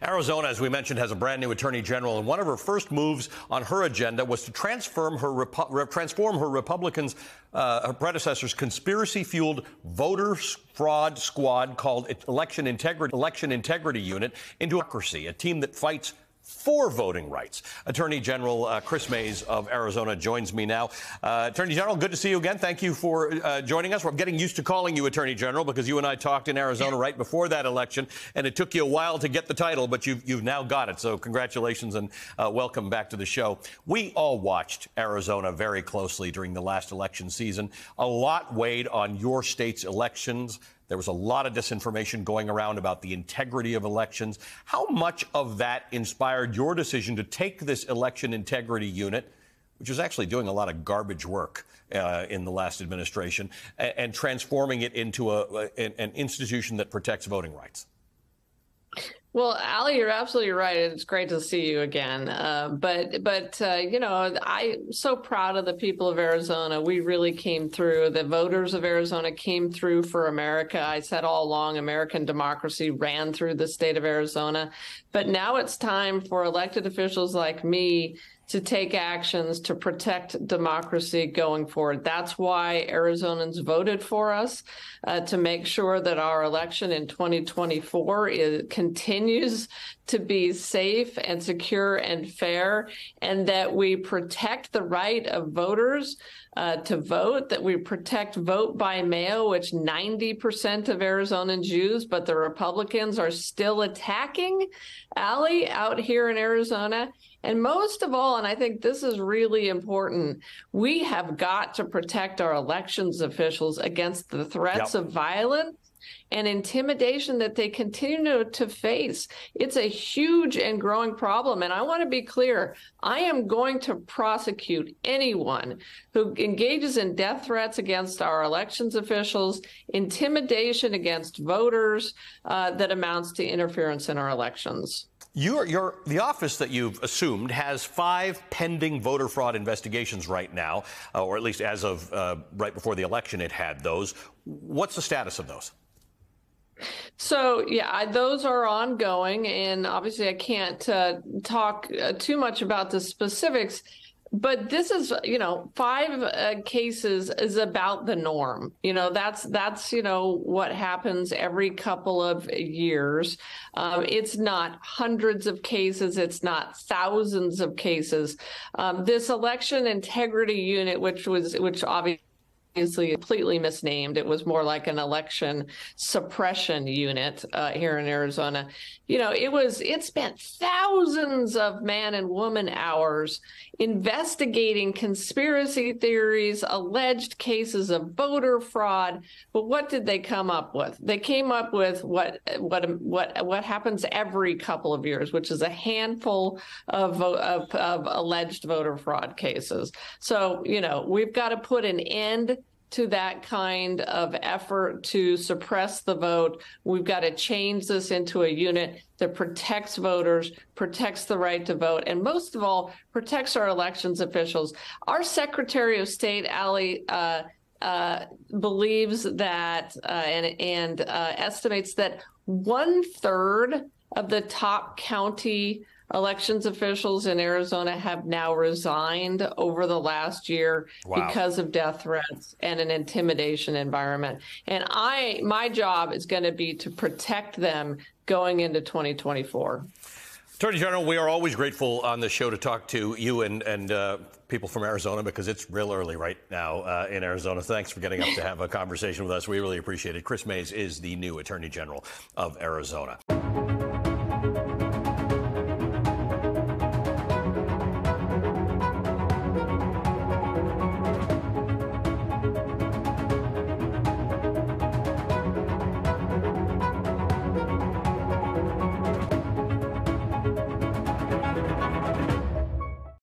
Arizona, as we mentioned, has a brand new attorney general, and one of her first moves on her agenda was to transform her Republicans, her predecessor's conspiracy-fueled voter fraud squad called Election Integrity Unit into democracy, a team that fights for voting rights. Attorney General Kris Mayes of Arizona joins me now. Attorney General, good to see you again. Thank you for joining us. We're getting used to calling you Attorney General because you and I talked in Arizona right before that election, and it took you a while to get the title, but you've now got it. So congratulations and welcome back to the show. We all watched Arizona very closely during the last election season. A lot weighed on your state's elections. There was a lot of disinformation going around about the integrity of elections. How much of that inspired your decision to take this election integrity unit, which is actually doing a lot of garbage work in the last administration, and transforming it into an institution that protects voting rights? Well, Ali, you're absolutely right. It's great to see you again. You know, I'm so proud of the people of Arizona. We really came through. The voters of Arizona came through for America. I said all along, American democracy ran through the state of Arizona. But now it's time for elected officials like me to take actions to protect democracy going forward. That's why Arizonans voted for us, to make sure that our election in 2024 continues to be safe and secure and fair, and that we protect the right of voters to vote, that we protect vote by mail, which 90% of Arizonans use, but the Republicans are still attacking, Ali, out here in Arizona. And most of all, and I think this is really important, we have got to protect our elections officials against the threats of violence and intimidation that they continue to face. It's a huge and growing problem. And I want to be clear, I am going to prosecute anyone who engages in death threats against our elections officials, intimidation against voters that amounts to interference in our elections. The office that you've assumed has 5 pending voter fraud investigations right now, or at least as of right before the election it had those. What's the status of those? So, yeah, those are ongoing, and obviously I can't talk too much about the specifics. But this is, you know, 5 cases is about the norm. You know, that's you know, what happens every couple of years. It's not hundreds of cases. It's not thousands of cases. This election integrity unit, which obviously completely misnamed. It was more like an election suppression unit here in Arizona. You know, it spent thousands of man and woman hours investigating conspiracy theories, alleged cases of voter fraud. But what did they come up with? They came up with what happens every couple of years, which is a handful of alleged voter fraud cases. So, you know, we've got to put an end to that kind of effort to suppress the vote. We've got to change this into a unit that protects voters, protects the right to vote, and most of all, protects our elections officials. Our Secretary of State, Ali, believes that and estimates that 1/3 of the top county elections officials in Arizona have now resigned over the last year because of death threats and an intimidation environment. And my job is going to be to protect them going into 2024. Attorney General, we are always grateful on this show to talk to you and people from Arizona, because it's real early right now in Arizona. Thanks for getting up to have a conversation with us. We really appreciate it. Kris Mayes is the new Attorney General of Arizona.